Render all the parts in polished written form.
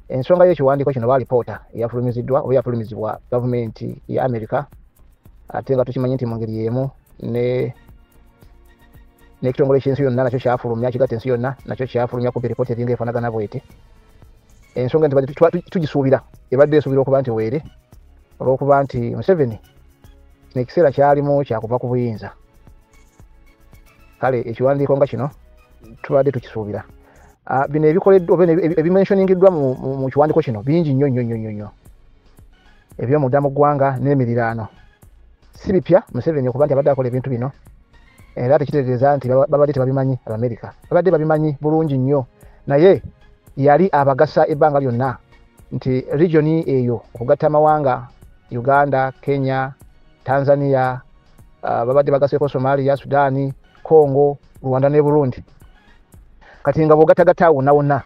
ensonga y'ekiwandiiko kino baalipoota eyafulumiziddwa oba yafulumizibwa gavumenti ya America ate nga tukimanyi nti mu ngeri y'emu n'ekitongole ky'ensi yonna nakyo kyafulumya kigatta ensi yonna nakyo kyafulumya kumpi ripooti eringa efaanagana bw'eti. Ensonga nti tugisuubira ebadde esuubira okuba nti weere olw'okuba nti Museveni n'ekiseera kyalimu kyakuva ku buyinza. Kale ekiwandiiko nga kino tubadde tukisuubira. Bino ebikoleddwa oba ebimensioningiddwa mu kiwandiiko kino bingi nnyo eby'omudda mu ggwanga n'emiriraano si bipya Museveni okuba nti abadde akola ebintu bino era tekitegeeza nti babadde tebabimanyi Abamerika babadde babimanyi bulungi nnyo naye yali abagasa ebbanga lyonna nti regioni eyo okugatta amawanga Uganda, Kenya, Tanzania, babadde bagaseeko Somalia, Sudani, Congo, Rwanda ne Burundi. Kati nga bw'ogattagatta wonna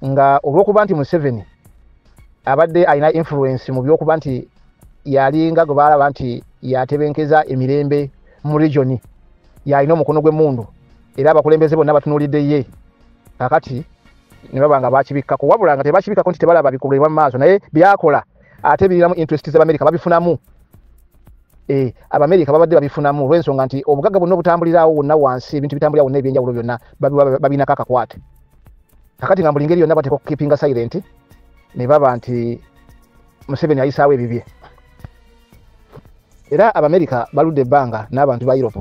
nga olw'okuba nti Museveni abadde alina influence mu by'okuba nti yalinga gwe baalaba nti yatebenkeza emirembe mu regioni yalina omukono gw'emmundu era abakulembeze bonna batunuulidde ye kakati ne baba nga bakibikkako wabula nga tebakibikkako nti tebalaba bikolebwa mu maaso naye byakola ate biriramu interest z'Abamerika babifunamu. Abamerika babadde babifunamu olw'ensonga nti obugagga bonna obutambulirawo wonna wansi ebintu bitambulira wonna ebyenjawulo byonna babinako akakwate. Kakati nga buli ngeri yonna bateeka okukipinga silent ne baba nti Museveni ayisaawo ebibye. Era Abamerika baludde ebbanga n'abantu ba Europe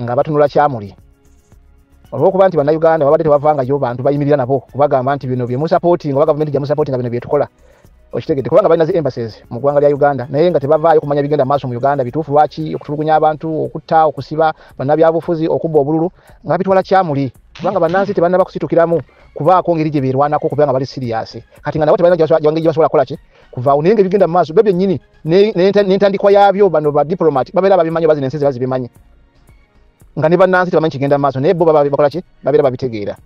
nga batunula kyamuli olw'okuba nti bannayuganda babadde tebavangayo bantu bayimirira nabo kubagamba nti bino bye musapootinga oba gavumenti gye musapootinga bino bye tukola. Okitegedde kubanga balina zi embassies mu ggwanga lya Uganda naye nga tebavaayo kumanya bigenda maaso mu Uganda bituufu lwaki okutulugunya abantu okutta okusiba bannabyabufuzi okubba obululu nga bitwala kyamuli kubanga bannansi tebannaba kusitukiramu kubaako ngeri gye beerwanako kubanga bali serious. Kati nga nabo tebalina gye basobola kukola ki kuvaawo naye nga ebigenda mu maaso byo byennyini n'entandikwa yaabyo bano ba diplomat babeera babimanyi bazina ensi bazibimanyi nga ne bannansi tebamanyi kigenda mu maaso naye bo bakola ki babeera babitegeera.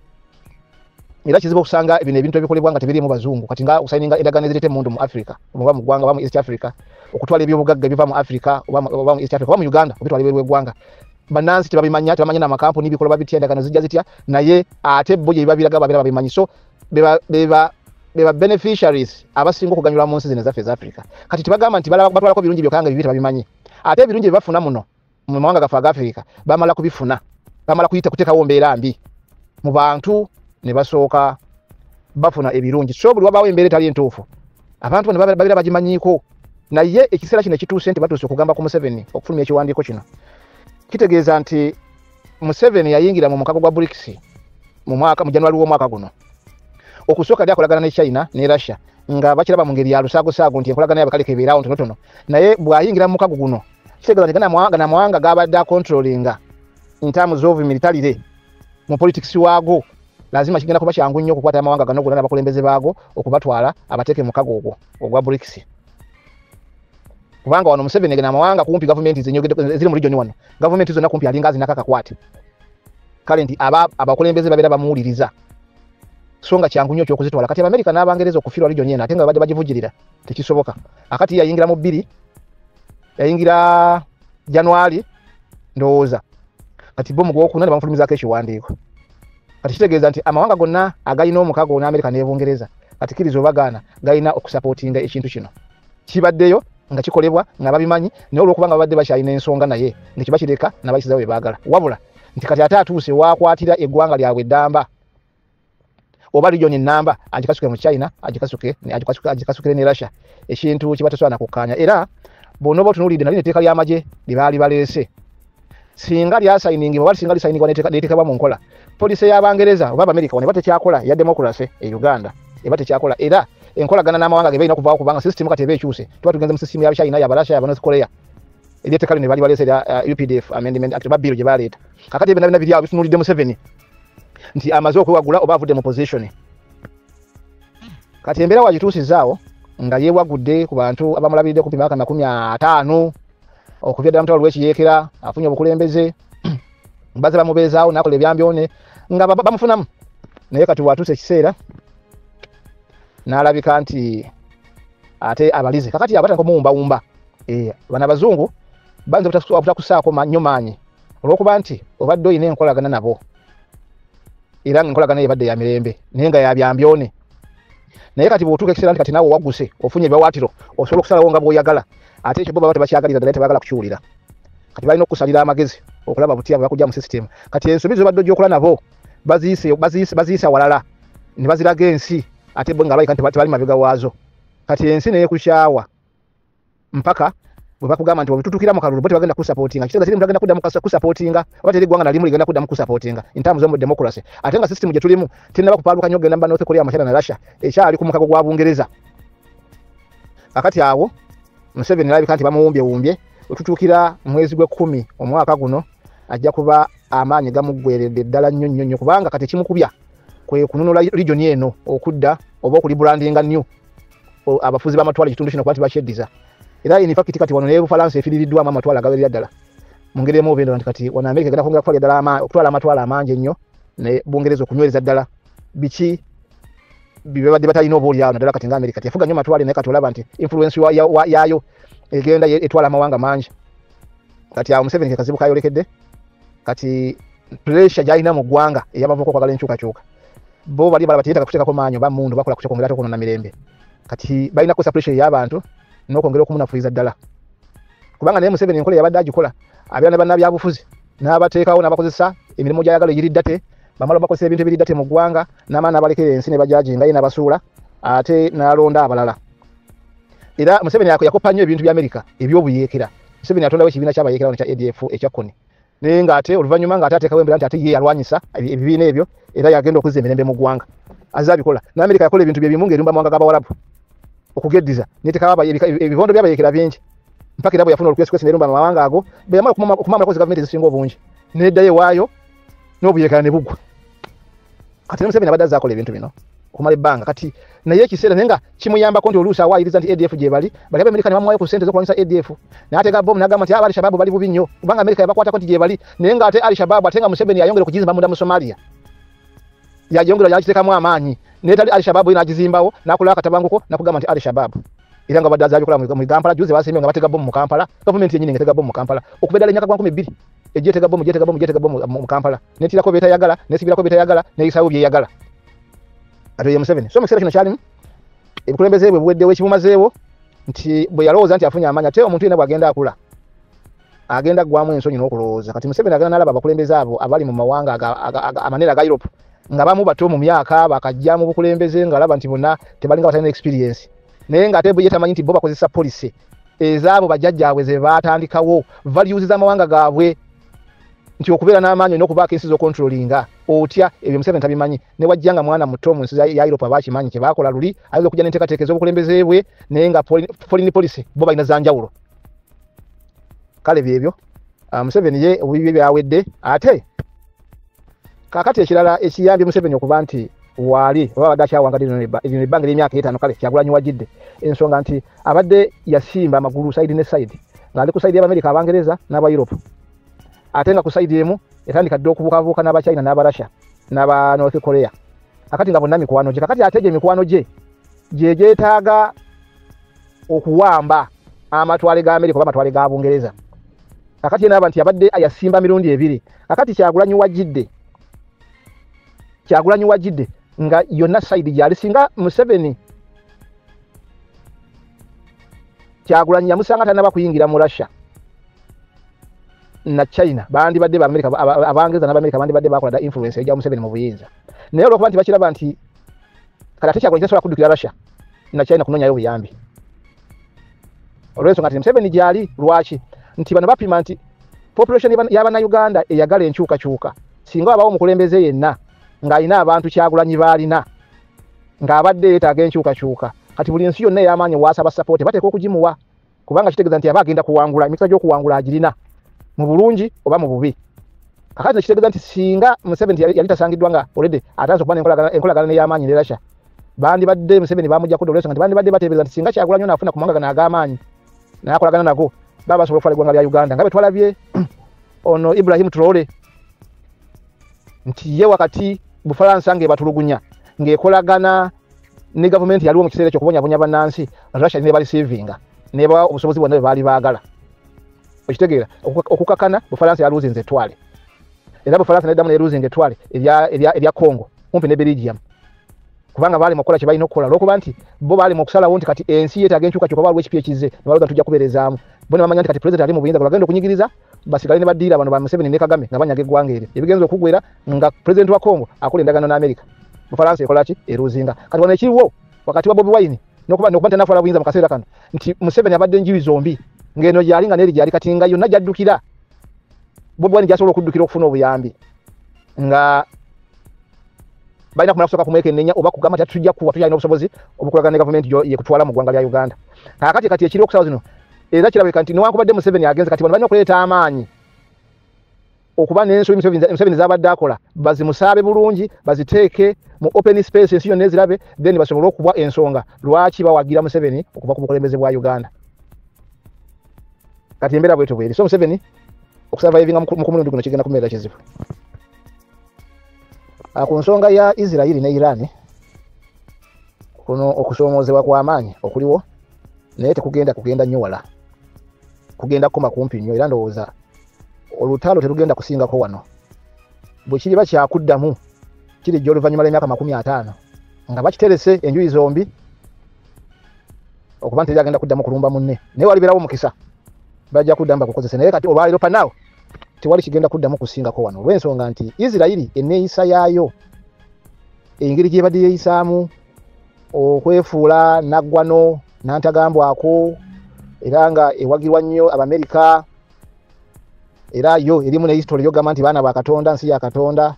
Era kizibu okusanga bino ebintu ebikolebwa nga tebirimu bazungu kati nga usayininga endagaano ezirete emundu mu Africa oba mu ggwanga oba mu East Africa okutwala ebyobugagga ebiva mu Africa oba mu East Africa oba mu Uganda okutwala ebyeru eggwanga bannansi tebabimanya tebamanya n'amakampuni bikolwa babitya endagaano zijja zitya naye ate bo gye bibabiraga babeera babimanyi so beba beneficiaries abasinga okuganyulwa mu nsi zino ezaffe eza Africa. Kati tebagamba nti batwalako birungi byokanga bibi tebabimanyi ate ebirungi bye bafuna muno mu mawanga gaffe aga Africa bamala kubifuna bamala kuyita kuteekawo mbeera mbi mu bantu ne basooka bafuna ebirungi so buli wabaawo embeera etali entuufu abantu bano babeera bagimanyiiko naye ekiseera kino ekituuse nti batuuse okugamba ku Museveni okufulumya ekiwandiiko kino kitegeeza nti Museveni yayingira mu mukago gwa BRICS mu January w'omwaka guno okusooka yali akolagana ne China ne Russia nga bakiraba mu ngeri ya lusaagosaago nti enkolagana yabe kaleka ebeerawo ntonotono naye bw'ayingira mu mukago guno kitegeeza nti amawanga gabadde akontrolinga in terms of militarily mu politics waago lazima kigenda kuba kyangu nnyo okukwata amawanga gano gonna n'abakulembeze baago okubatwala abateeke mu mukago ogwo ogwa BRICS kubanga wano Museveni gena amawanga kumpi gavumenti ziri mu region wano gavumenti zonna kumpi alinga azinako akakwate kale nti abakulembeze babeera bamuwuliriza so nga kyangu nnyo ky'okuzitwala kati Abamerika n'Abangereza okufiirwa region yena ate nga babadde bagivujjirira tekisoboka akati yayingira mu 2 yayingira January ndowooza kati bo mu gwokuna ne bamufulumizaako ekiwandiiko kati kitegeeza nti amawanga gonna agalina omukago n'Amerika n'Ebungereza kati kiriza obagaana galina okusapootinga ekintu kino kibaddeyo nga kikolebwa nga babimanyi naye olw'okuba nga babadde bakyalina ensonga naye ne kibakireka n'abayisizawo bye baagala wabula nti kati ate atuuse waakwatira eggwanga lyabwe eddamba oba region ennamba agikasuke mu China agikasukire ne Russia ekintu kibatasobola nakukkaanya era bonna oba otunuulidde nali netteeka ly'amagye lye baali baleese singa lyasayiningibwa oba singa lisayiningibwa neteekebwa mu nkola polisi y'Abangereza oba Abamerika eba tekyakola ya democracy e Uganda eba tekyakola era enkolagana n'amawanga ge balina okuvaawo kubanga system kati eba ekyuse tuba tugenze mu system ya China ya Russia ya North Korea ery'etteeka lino baali baleese erya UPDF amendment act bill gye baleeta kakati ebyo nabina biri awo bitunuulidde Museveni nti amaze okwewagula oba avudde mu position kati embeera wagituusizaawo nga yeewagudde ku bantu abamulabiridde kumpi myaka 50 okuvya ddala mutawalo w'ekiyeekera afunye obukulembeze baze bamubeezaawo n'akola ebyambyone nga bamufunamu naye kati watuuse ekiseera n'alabika nti ate abalize kakati abatandika omuwumbawumba bano abazungu banze obutakusaako nnyo maanyi olw'okuba nti obadde oyina enkolagana nabo era nga enkolagana ebadde ya mirembe naye nga yabyambyone naye kati bw'otuuka ekiseera nti kati naawe wagguse ofunye ebiwawaatiro osobola okusalawo nga bw'oyagala ate ekyo bo baba tebakyagaliza ddala tebagala kukiwulira kati balina okukusalira amagezi okulaba butya bwe bakujja mu system kati ensobi zobadde ojja nabo baziyisa walala ne baziraga ensi ate bo nga balika nti tebali mabega waazo kati ensi neyekushawa mpaka bwe bakugamba nti obitutukira mu kalulu bo tebagenda kusupportinga kitegeeza kiri mutagenda kuddamu kusupportinga oba teri ggwanga nalimu ligenda kuddamu kusupportinga in terms of democracy ate nga system gye tulimu tinaba kupaaluka nnyo ogenda North Korea China na Russia ekyali ku mukago gwa Bungereza akati awo Museveni alabika nti bamuwumbye otutukira mwezi gwe 10 omwaka guno ajja kuba amaanyi gamuggweredde ddala nnyo kubanga kati kimukubya kwe kununula region eno okudda oba okuli brandinga new abafuzi b'amatwala kitundu kino kwati basheddiza era in fact kati wano ne Bufalansa efiriddwamu amatwala agawerera ddala mungeremu obendo nti kati wana America genda kwongera kutwala ddala okutwala amatwala amangi ennyo ne Bungereza okunywereza ddala biki bibadde batalina obuulirawo naddala kati nga America yafuga nnyo amatwala naye kati olaba nti influence yaayo egenda etwala amawanga mangi kati awo Museveni kazibu kayolekedde kati pressure gyalina mu ggwanga eyabavuka okwagala enkyukakyuka bo bali balaba tiyita kuteekako maanyi ba mundu bakola kuteeka ate okunona mirembe kati balina kusa pressure y'abantu n'okwongera okumunafuliza ddala kubanga naye Museveni enkola yabadde agikola abeera ne bannabyabufuzi n'abateekawo n'abakozesa emirimu gy'ayagala egiriddate bamala bakozesa ebintu ebiriddate mu ggwanga n'amaana abalekera ensi ne bajajinga ye n'abasuula ate n'alonda abalala era Museveni yakopa nnyo ebintu bya America ebyobuyeekera Museveni atondawo ekibiina ky'abayeekera kya ADF ekya Kony naye ng'ate oluvannyuma ng'ate ateekawo embira nti ate ye yalwanyisa ebibiina ebyo era yagenda okuzza emirembe mu ggwanga azze abikola n'Amerika yakola ebintu bye bimu ng'erumba mawanga g'Abawarabu okugeddiza n'etekawo ebibondo by'abayeekera bingi mpaka era bwe yafuna olukwesikwesi n'erumba amawanga ago bwe yamala okumamulako zi gavumenti ezisinga obungi n'eddayo ewaayo n'obuyeekera ne bugwa kati ne Museveni abadde azze akola ebintu bino okumala ebbanga kati naye ekiseera naye nga kimuyambako nti oluusi awaayiriza nti ADF gye bali Amerika ne bamuwaayo ku ssente z'okulwanyisa ADF n'ateeka bomu n'agamba nti Al-Shabaab bali bubi nnyo kubanga Amerika yabakwatako nti gye bali naye ng'ate Al-Shabaab ate nga Museveni yayongera okugizimba munda mu Somalia yayongera yakiteekamu amaanyi n'etali Al-Shabaab n'agizimbawo n'akola akatabanguko n'akugamba nti Al-Shabaab era nga badde azaabikola mu Kampala juzi baasimbye nga batega bomu mu Kampala gavumenti yennyini ng'etega bomu mu Kampala okubeddala ennyaka gwa 12 egyetega bomu mu Kampala n'etirako beetayagala n'esibirako beetayagala n'eyisaawo byeyagala ate ye Museveni so mu kiseera kino kyalimu ebikulembeze bwe buweddewo ekibumazeewo nti bwe yalowooza nti afunye amaanyi ate omuntu yenna bw'agenda akula agenda ggwamu ensonyi n'okulowooza kati Museveni agenda n'alaba abakulembeze abo abali mu mawanga amanene aga Europe nga bamu bato mu myaka bakajja mu bukulembeze ng'alaba nti bonna tebalinga batalina experience naye ng'ate ye tamanyi nti bo bakozesa policy ezaabo bajjajjaabwe ze baatandikawo values z'amawanga gaabwe nti okubeera n'amaanyi n'okubaako ensi z'okontrolinga otya ebyo Museveni tabimanyi ne wajja nga mwana muto mu nsi ya Europe abaakimanyi kye baakola luli ayinza okujja n'enteekateeka ez'obukulembeze bwe naye nga foreign policy bo balina za njawulo kale byebyo Museveni ye obubibi byawedde ate kaakati ekirala ekiyambye Museveni okuba nti waali oba abadde akyawanga lino ebbanga ly'emyaka 5 kale Kyagulanyi wajjidde ensonga nti abadde yasimba amagulu side ne side ng'ali ku side y'Abamerika Abangereza n'aba Europe ate nga ku side emu yatandika dde okubukabuuka n'aba China n'aba Russia n'aba North Korea akati nga bonna mikwano gye kakati ate gye mikwano gye gyetaaga okuwamba amatwale ga Amerika oba amatwale ga Bungereza kakati ye n'aba nti abadde ayasimba mirundi 2 kakati Kyagulanyi wajjidde nga yonna side gyali singa Museveni Kyagulanyi yamusanga tanaba kuyingira mu Russia na China bandi badde ba Amerika Abangereza n'Abamerika bandi badde bakola da influence ejja Museveni mu buyinza naye olwokuba nti bakiraba nti kala ate Kyagulanyi tasobola kuddukira Russia na China kunonyayo buyambi olw'ensonga nti Museveni gyali lwaki nti bano bapima nti population y'Abannayuganda eyagala enkyukakyuka singa abawo omukulembeze yenna ng'alina abantu Kyagulanyi baalina ng'abadde yeetaaga enkyukakyuka kati buli nsi yonna ey'amaanyi waasaba support bateeka okugimuwa kubanga kitegeeza nti aba agenda kuwangula emikisa gy'okuwangula agirina mu bulungi oba mu bubi kakati nekitegeeza nti singa Museveni yali tasangiddwa nga already atanze okuba enkolagana n'ey'amaanyi ne Russia bandi badde Museveni bamujja kudda olw'ensonga nti bandi badde bateebereza nti singa Kyagulanyi ono afuna ku mawanga gano ag'amaanyi naye akolagana nago baba basobola okutwala eggwanga lya Uganda nga bwe twalabye ono Ibrahim Traore nti ye wakati Bufalansa ng'ebatulugunya ng'ekolagana ne gavumenti yaliwo mu kiseera ekyo okubonyabonya bannansi Russia ne bali savinga ne bawa obusobozi bwonna bwe baali baagala okitegeera okukakana Bufalansa yaluzinze etwale era Bufalansa neddamu neruzinga etwale erya Congo kumpi ne Belgium kubanga bali mukola kibalina okukola lokuba nti bo bali mukusalawo nti kati ensi yeta agenchuka kyokka balwe kipi ekize nabaloga tujja kuberezaamu bona bamanya nti kati president ali mu buyinza kulagenda okunyigiriza basigale ne badira bano ba Museveni ne Kagame nga banyage gwangere ebigenzo okugwera nga president wa Congo akola endagano na America mu France ekola ki eruzinga kati wana ekiriwo wakati wa Bobi Wine nokuba tanafuala buyinza mu kaseera kano nti Museveni abadde njibi zombi ngeno yali nga neri yali kati nga yonna jaddukira Bobi Wine jasobola okuddukira okufuna obuyambi nga baina kumala kusoka kumweke nenya oba kugamba tatujja kuwa tuyalina obusobozi obukolagana ne government ye kutwala mu gwanga lya Uganda kati ekiri okusawo zino era kirabe kanti newankubadde Museveni agenze kati bano balina okuleeta amaanyi okuba n'ensobi Museveni zabadde akola bazimusaabe bulungi baziteeke mu open space ensi yonna ezirabe then basobole okubwa ensonga lwaki bawagira Museveni okuva ku bukulembeze bwa Uganda kati embeera bwetu bweri so Museveni okusurvivinga mu mulundi guno kigenda kubeera kizibu ku nsonga ya Israeli ne Iran kuno okusoomozebwa kw'amaanyi okuliwo naye tekugenda nnyo wala kugenda koma kumpi nnyo era ndowooza olutalo terugenda kusingako wano bwe kiri bakyakuddamu kiri gy'oluvannyuma lw'emyaka 50 nga bakiterese enjuyi zombi okuba nti agenda kuddamu kulumba munne naye walibeerawo mukisa bajja kuddamu bakukozesa naye kati olwaliro panaawo tewali kigenda kuddamu kusingako wano olw'ensonga nti Israeli enneeyisa yaayo engeri gyebadde yeeyisaamu okwefuula naggwano nantagambwako era nga ewagirwa nnyo Abamerika era yo erimu ne history yogamba nti baana ba Katonda nsi ya Katonda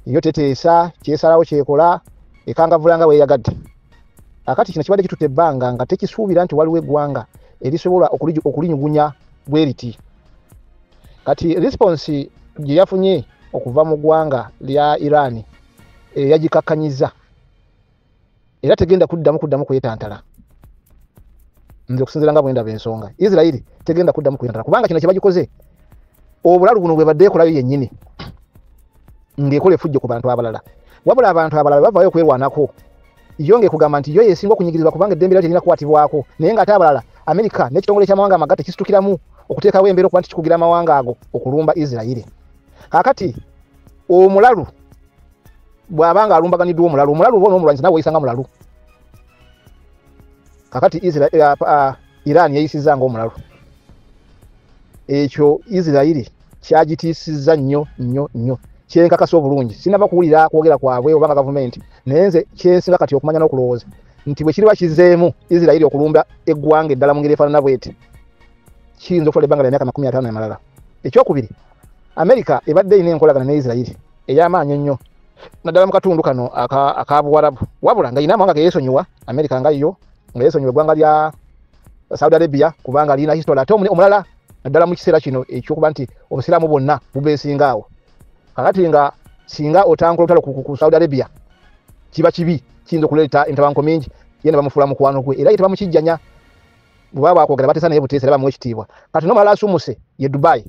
yo teteesa kyesalawo kyekola ekangavulanga weeyagadde akati kino kibadde kitutte ebbanga nga tekisuubira nti waliwo eggwanga erisobola okulinyugunya bweriti kati response gye yafunye okuva mu ggwanga lya Iran yagikakkanyiza era tegenda kuddamu kwetantala nze okusinziira nga bwenda b'ensonga Israeli tegenda kuddamu kwetantala kubanga kino kyebagikoze obulalu buno bwe badde ekolayo yennyini ng'ekola effujjo ku bantu abalala wabula abantu abalala bavaayo okwerwanako yo ng'ekugamba nti yo yeesinga okunyigirizibwa kubanga eddembe lyo terina kukwatibwako naye ng'ate abalala Amerika n'ekitongole ky'amawanga amagatte kisitukiramu okuteekawo embeera okuba nti kikugira amawanga ago okulumba Israeli kakati omulalu bw'abanga alumbaganiddwa omulalu oba n'omulwanyi nawe oyisanga mulalu kakati Iran yeyisizza ng'omulalu ekyo Israeli kyagitiisizza nnyo kyenkakasa obulungi sinaba kuwulira kwogera kwabwe obanga gavumenti naye nze kyensinga kati okumanya n'okulowooza nti bwe kiri bakizeemu Israeli okulumba eggwanga eddala mu ngeri efaanana bweti kiyinza okutola ebbanga lya myaka 50 emalala ekyokubiri Amerika ebadde erina enkolagana ne Israeli ey'amaanyi ennyo naddala mu katundu kano akabuwarabu wabula nga erina amawanga geyeesonyiwa Amerika nga yo nga yeesonyiwa eggwanga lya Saudi Arabia kubanga lirina history ate omulala naddala mu kiseera kino ekyokuba nti obusiraamu bwonna bubeesingaawo kakati nga singa otangula olutalo ku Saudi Arabia kiba kibi kiyinza okuleeta entabanko mingi yena bamufuula mukwano gwe era ye tebamukijjanya bwe baba bakwogera bateesa naye buteesa era bamuwa ekitiibwa kati n'omulala asumuse ye Dubai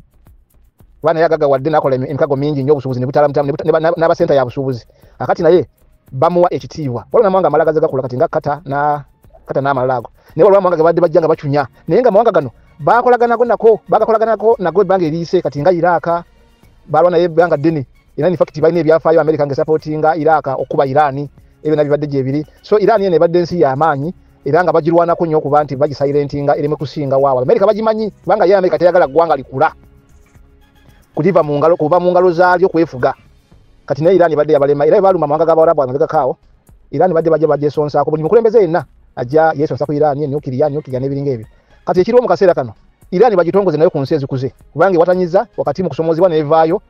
baana yagagawadde n'akola emikago mingi nnyo obusuubuzi ne butalamutamu n'abasenta ya busuubuzi akati naye bamuwa ekitiibwa waliwo n'amawanga amalala gaze gakola kati nga kata n'amalala ago naye waliwo amawanga ge badde bajja nga bacunya naye nga amawanga gano bagakolaganako nago ebbanga eriise kati nga Iraka balwa naye ebbanga ddene era in fact balina ebyafaayo Amerika ng'esapootinga Iraka okuba Irani ebyo nabyo bibadde gyebiri so Irani yene ebadde nsi y'amaanyi era nga bagirwanako nnyo okuba nti bagisayirentinga ereme kusinga waawo Amerika bagimanyi kubanga ye Amerika teyagala ggwanga likula kuva mu ngalo zaalyo kwefuga kati naye Irani badde yabalema era baluma amawanga g'Abawarabu amagakaawo Irani badde bajja bagyesonsaako buli mukulembeze yenna ajja yeesonsa ku Irani nukiriya n'ebiringa ebyo kati ekiriwo mu kaseera kano Irani bagitongoze nayo ku nsi ezikuze kubanga ewatanyiza wakati mu kusomozebwa nevaayo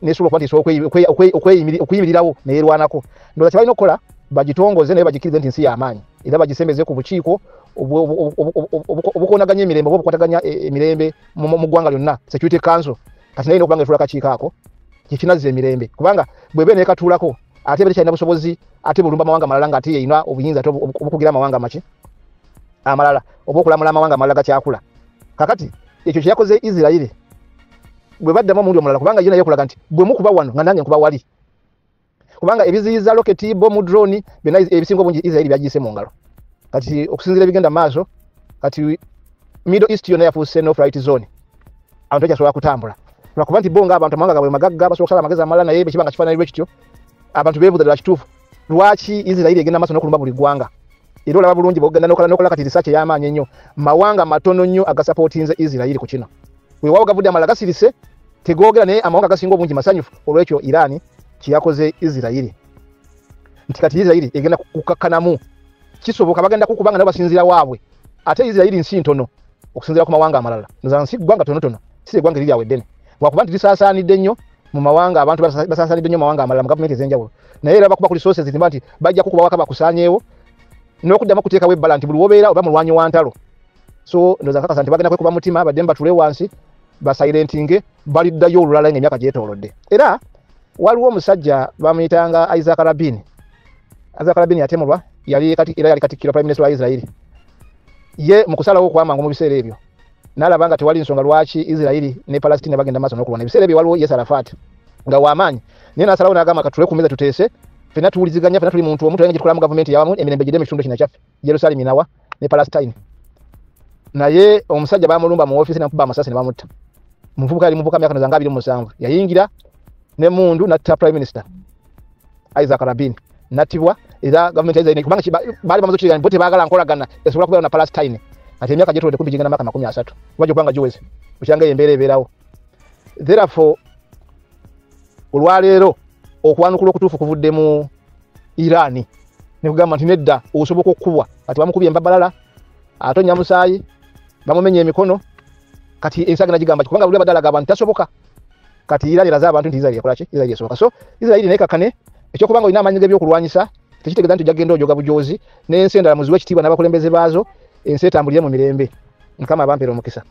nesobola okuba nti okuyimirirawo neerwanako ndowooza kyebalina okukola bagitongoze naye bagikirize nti nsi y'amaanyi era bagisembeze ku bukiiko obukonaganya emirembe oba obukwataganya emirembe mu ggwanga lyonna Security Council kati naye okubanga etuula akakiiko ako kyekinazza emirembe kubanga bwebe neekatuulako ate bete kyalina busobozi ate bulumba amawanga amalala ng'ate yeyina obuyinza ate obukugira amawanga maki amalala oba okulamula amawanga amalala gakyakula kakati ekyo kyeyakoze Israeli bwe baddamu omundi omulala kubanga yina yekulaga nti bwe mukuba wano nga nange nkuba wali kubanga ebiziyiza roketi bomu drone byonna ebisinga obungi Israeli byagiyise mu ngalo kati okusinziira ebigenda maaso kati Middle East yonna yafuuse no flight zone abantu tekyasobola kutambula lwakuba nti bo nga abantu amawanga gabwe magagga basobola okusala amagezi amalala naye bwe kibanga kifaananirwe kityo abantu beebuuza ddala kituufu lwaki Israel egenda maso nokulumba buli gwanga era olaba bulungi bogenda nokola kati research y'amaanyi ennyo mawanga matono nnyo agasupportinze Israel ku kino weewaawo gavudde amala gasirise tegogera naye amawanga gasinga obungi masanyufu olwekyo Iran kiyakoze Israel nti kati Israel egenda kukakkanamu kisoboka bagenda kukubanga nabo basinzira waabwe ate Israel nsi ntono okusinzira ku mawanga amalala nzansi gwanga tono si gwanga liri awedene wakuba nti lisaasaanidde nnyo mu mawanga abantu basaasaanidde nnyo mawanga amalala mu gavumenti ez'enjawulo naye era bakuba ku resources zimba nti bajja kukuba waka bakusaanyeewo n'okuddamu kuteekawo ebbala nti buli wobeera oba mulwanyi wa ntalo so ndoza nkakasa nti bagenda kwekuba mutima badde batule wansi basilentinge baliddayo olulala ng'emyaka gyetoolodde era waliwo omusajja bamuyitanga Isaac Rabin yatemulwa yali katikkiro prime minister wa Israel ye mu kusalawo okwamangu mu biseera ebyo n'alaba nga tewali nsonga lwaki Israel ne Palestine bagenda maaso n'okulwana ebiseera ebyo waliwo Yasser Arafat nga w'amaanyi naye n'asalawo n'agamba katule ku mmeeza tuteese ffenna tuwuliziganya ffenna tuli muntu omu tulange gyetukola mu gavumenti yawamu emirembe gidde mu kitundu kino kyaffe Jerusalem nawa ne Palestine naye omusajja bamulumba mu office namukuba amasasi ne bamutta muvubuka yali muvubuka myaka nozanga 27 yayingira ne mundu natta prime minister Isaac Rabin natibwa era gavumenti ya Israel kubanga bali bamaze kugamba bote bagala nkolagana esobola kubeera na Palestine ate emyaka gyetolode kumpi gingana maka 30 wajja kubanga juwezi ukyanga embeera ebeerawo therefore olwaleero okwanukula okutuufu kuvudde mu Iran ne kugamba nti nedda osoboka okukubwa ati bamukubye embabalala atonya musaayi bamumenya emikono kati ensaga najigamba kubanga buli badala gaba ntasoboka kati Iran eraza abantu nti Israel yakola ki Israel yasoboka so Israel naye kakane ekyokubanga olina amanyi g'ebyokulwanyisa tekitegeza nti jagenda ojoga bujozi n'ensi endala muziwe ekitiibwa n'abakulembeze baazo ensi etambulire mu mirembe Mukama abampera omukisa